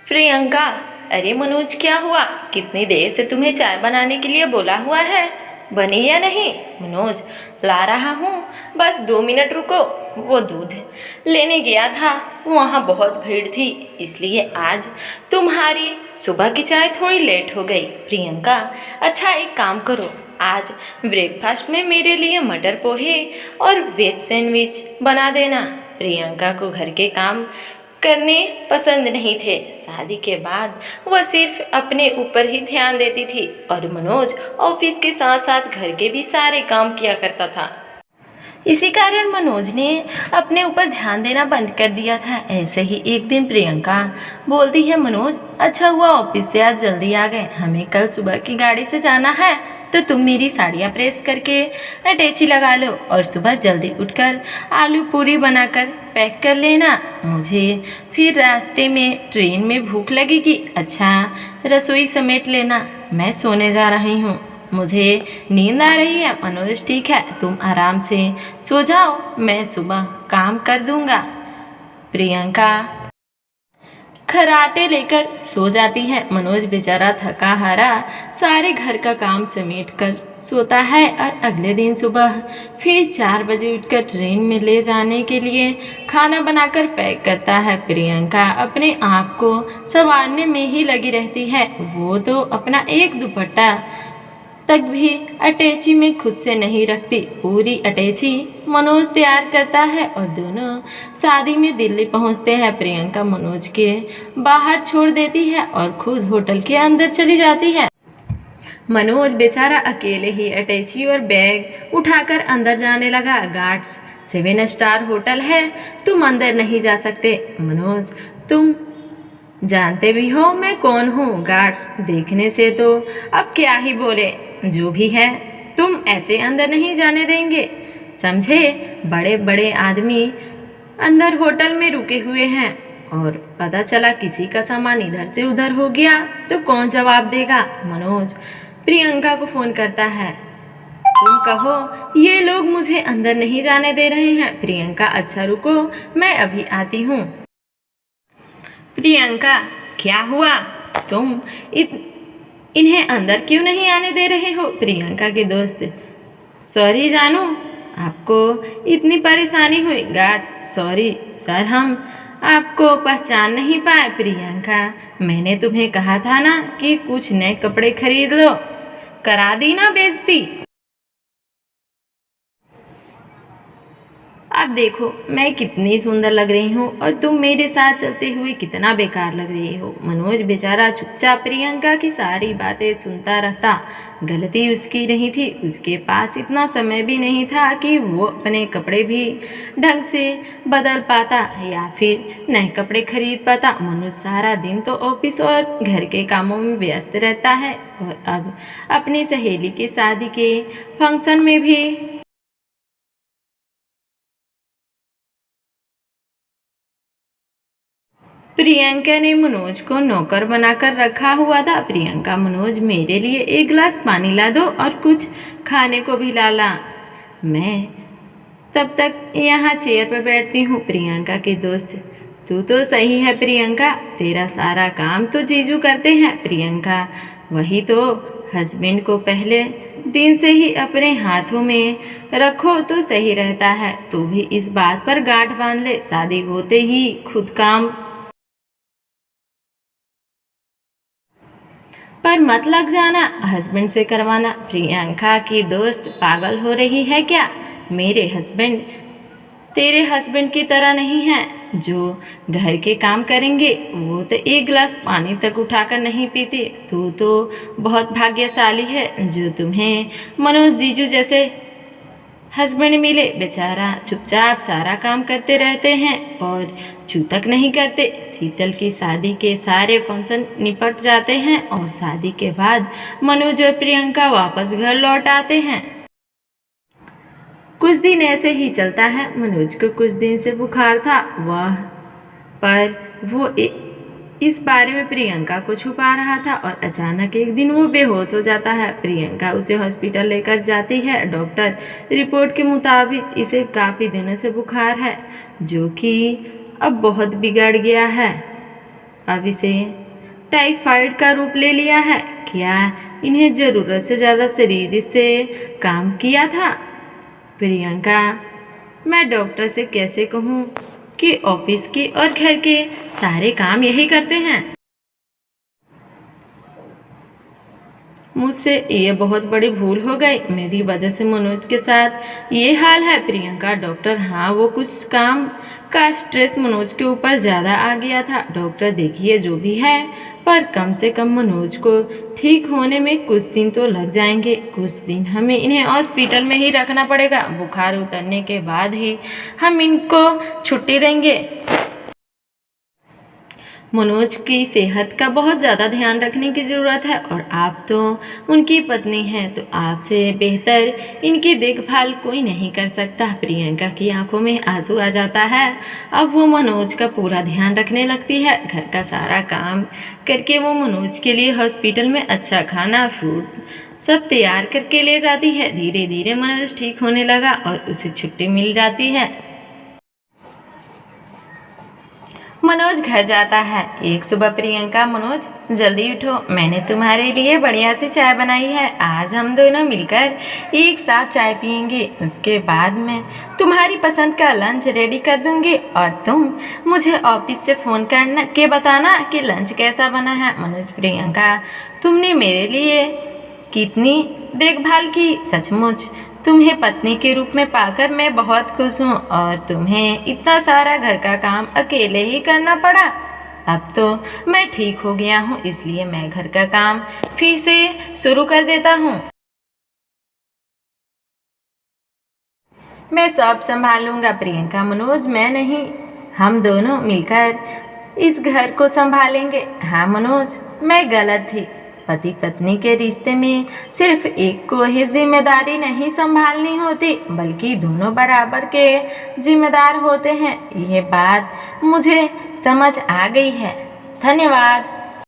प्रियंका, अरे मनोज, क्या हुआ? कितनी देर से तुम्हें चाय बनाने के लिए बोला हुआ है, बनी या नहीं? मनोज, ला रहा हूँ, बस 2 मिनट रुको। वो दूध लेने गया था, वहाँ बहुत भीड़ थी, इसलिए आज तुम्हारी सुबह की चाय थोड़ी लेट हो गई। प्रियंका, अच्छा एक काम करो, आज ब्रेकफास्ट में मेरे लिए मटर पोहे और वेज सैंडविच बना देना। प्रियंका को घर के काम करने पसंद नहीं थे। शादी के बाद वह सिर्फ अपने ऊपर ही ध्यान देती थी और मनोज ऑफिस के साथ साथ घर के भी सारे काम किया करता था। इसी कारण मनोज ने अपने ऊपर ध्यान देना बंद कर दिया था। ऐसे ही एक दिन प्रियंका बोलती है, मनोज, अच्छा हुआ ऑफिस से आज जल्दी आ गए, हमें कल सुबह की गाड़ी से जाना है, तो तुम मेरी साड़ियाँ प्रेस करके अटैची लगा लो और सुबह जल्दी उठकर आलू पूरी बनाकर पैक कर लेना। मुझे फिर रास्ते में ट्रेन में भूख लगेगी। अच्छा, रसोई समेट लेना, मैं सोने जा रही हूँ, मुझे नींद आ रही है। मनोज, ठीक है, तुम आराम से सो जाओ, मैं सुबह काम कर दूंगा। प्रियंका खराटे लेकर सो जाती है। मनोज बेचारा थका हारा सारे घर का काम समेट कर सोता है और अगले दिन सुबह फिर 4 बजे उठकर ट्रेन में ले जाने के लिए खाना बनाकर पैक करता है। प्रियंका अपने आप को संवारने में ही लगी रहती है। वो तो अपना एक दुपट्टा तक भी अटैची में खुद से नहीं रखती। पूरी अटैची मनोज तैयार करता है और दोनों शादी में दिल्ली पहुंचते हैं। प्रियंका मनोज के बाहर छोड़ देती है और खुद होटल के अंदर चली जाती है। मनोज बेचारा अकेले ही अटैची और बैग उठाकर अंदर जाने लगा। गार्ड्स, 7 स्टार होटल है, तुम अंदर नहीं जा सकते। मनोज, तुम जानते भी हो मैं कौन हूँ। गार्ड्स देखने से तो अब क्या ही बोले, जो भी है तुम ऐसे अंदर नहीं जाने देंगे, समझे? बड़े बड़े आदमी अंदर होटल में रुके हुए हैं और पता चला किसी का सामान इधर से उधर हो गया तो कौन जवाब देगा? मनोज प्रियंका को फोन करता है, तुम कहो ये लोग मुझे अंदर नहीं जाने दे रहे हैं। प्रियंका, अच्छा रुको, मैं अभी आती हूँ। प्रियंका, क्या हुआ? तुम इन्हें अंदर क्यों नहीं आने दे रहे हो? प्रियंका के दोस्त, सॉरी जानू, आपको इतनी परेशानी हुई। गार्ड्स, सॉरी सर, हम आपको पहचान नहीं पाए। प्रियंका, मैंने तुम्हें कहा था ना कि कुछ नए कपड़े खरीद लो, करा दी ना बेइज्जती। अब देखो मैं कितनी सुंदर लग रही हूँ और तुम मेरे साथ चलते हुए कितना बेकार लग रही हो। मनोज बेचारा चुपचाप प्रियंका की सारी बातें सुनता रहता। गलती उसकी नहीं थी, उसके पास इतना समय भी नहीं था कि वो अपने कपड़े भी ढंग से बदल पाता या फिर नए कपड़े खरीद पाता। मनोज सारा दिन तो ऑफिस और घर के कामों में व्यस्त रहता है और अब अपनी सहेली के शादी के फंक्शन में भी प्रियंका ने मनोज को नौकर बनाकर रखा हुआ था। प्रियंका, मनोज मेरे लिए 1 गिलास पानी ला दो और कुछ खाने को भी ला, मैं तब तक यहाँ चेयर पर बैठती हूँ। प्रियंका के दोस्त, तू तो सही है प्रियंका, तेरा सारा काम तो जीजू करते हैं। प्रियंका, वही तो, हस्बैंड को पहले दिन से ही अपने हाथों में रखो तो सही रहता है। तू भी इस बात पर गांठ बांध ले, शादी होते ही खुद काम पर मत लग जाना, हस्बैंड से करवाना। प्रियंका की दोस्त, पागल हो रही है क्या? मेरे हस्बैंड तेरे हस्बैंड की तरह नहीं हैं जो घर के काम करेंगे। वो तो 1 गिलास पानी तक उठाकर नहीं पीते। तू तो बहुत भाग्यशाली है जो तुम्हें मनोज जीजू जैसे हस्बैंड मिले। बेचारा चुपचाप सारा काम करते रहते हैं और छू तक नहीं करते। शीतल की शादी के सारे फंक्शन निपट जाते हैं और शादी के बाद मनोज और प्रियंका वापस घर लौट आते हैं। कुछ दिन ऐसे ही चलता है। मनोज को कुछ दिन से बुखार था, पर वो इस बारे में प्रियंका को छुपा रहा था और अचानक एक दिन वो बेहोश हो जाता है। प्रियंका उसे हॉस्पिटल लेकर जाती है। डॉक्टर रिपोर्ट के मुताबिक इसे काफ़ी दिनों से बुखार है जो कि अब बहुत बिगड़ गया है। अब इसे टाइफाइड का रूप ले लिया है। क्या इन्हें ज़रूरत से ज़्यादा शरीर से काम किया था? प्रियंका, मैं डॉक्टर से कैसे कहूँ कि ऑफिस के और घर के सारे काम यही करते हैं। मुझसे ये बहुत बड़ी भूल हो गई। मेरी वजह से मनोज के साथ ये हाल है। प्रियंका, डॉक्टर, हाँ वो कुछ काम का स्ट्रेस मनोज के ऊपर ज़्यादा आ गया था। डॉक्टर, देखिए जो भी है, पर कम से कम मनोज को ठीक होने में कुछ दिन तो लग जाएंगे। कुछ दिन हमें इन्हें हॉस्पिटल में ही रखना पड़ेगा। बुखार उतरने के बाद ही हम इनको छुट्टी देंगे। मनोज की सेहत का बहुत ज़्यादा ध्यान रखने की ज़रूरत है और आप तो उनकी पत्नी हैं, तो आपसे बेहतर इनकी देखभाल कोई नहीं कर सकता। प्रियंका की आंखों में आंसू आ जाता है। अब वो मनोज का पूरा ध्यान रखने लगती है। घर का सारा काम करके वो मनोज के लिए हॉस्पिटल में अच्छा खाना, फ्रूट सब तैयार करके ले जाती है। धीरे धीरे मनोज ठीक होने लगा और उसे छुट्टी मिल जाती है। मनोज घर जाता है। एक सुबह प्रियंका, मनोज जल्दी उठो, मैंने तुम्हारे लिए बढ़िया सी चाय बनाई है। आज हम दोनों मिलकर एक साथ चाय पियेंगे। उसके बाद मैं तुम्हारी पसंद का लंच रेडी कर दूंगी और तुम मुझे ऑफिस से फ़ोन करना के बताना कि लंच कैसा बना है। मनोज, प्रियंका, तुमने मेरे लिए कितनी देखभाल की। सचमुच तुम्हें पत्नी के रूप में पाकर मैं बहुत खुश हूँ और तुम्हें इतना सारा घर का काम अकेले ही करना पड़ा। अब तो मैं ठीक हो गया हूँ, इसलिए मैं घर का काम फिर से शुरू कर देता हूँ। मैं सब संभालूंगा। प्रियंका, मनोज, मैं नहीं, हम दोनों मिलकर इस घर को संभालेंगे। हाँ मनोज, मैं गलत थी। पति पत्नी के रिश्ते में सिर्फ एक को ही जिम्मेदारी नहीं संभालनी होती, बल्कि दोनों बराबर के जिम्मेदार होते हैं। यह बात मुझे समझ आ गई है। धन्यवाद।